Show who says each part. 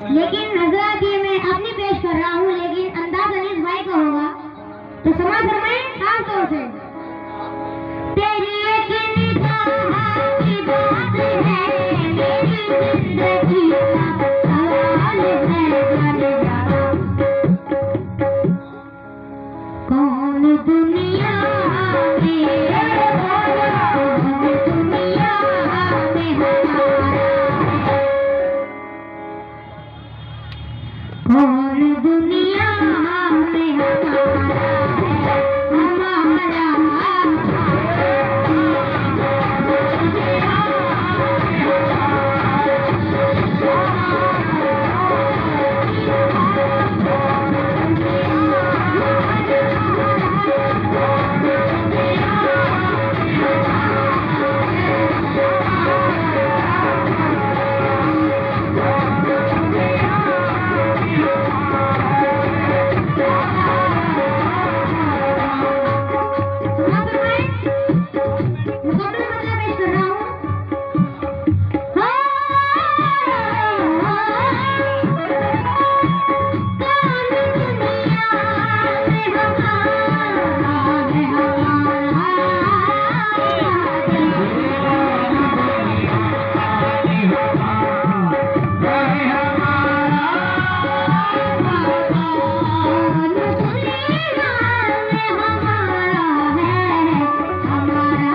Speaker 1: लेकिन हजरत ये मैं अपनी पेश कर रहा हूँ, लेकिन अंदाज अनीस भाई का होगा, तो समाज फरमाएं खास तौर से। तेरी एक निगाह की बात है, मेरी जिंदगी का सवाल है, जाने जाना कौन दुनिया में, कौन दुनिया में हमारा है, कौन दुनिया में हमारा है, हमारा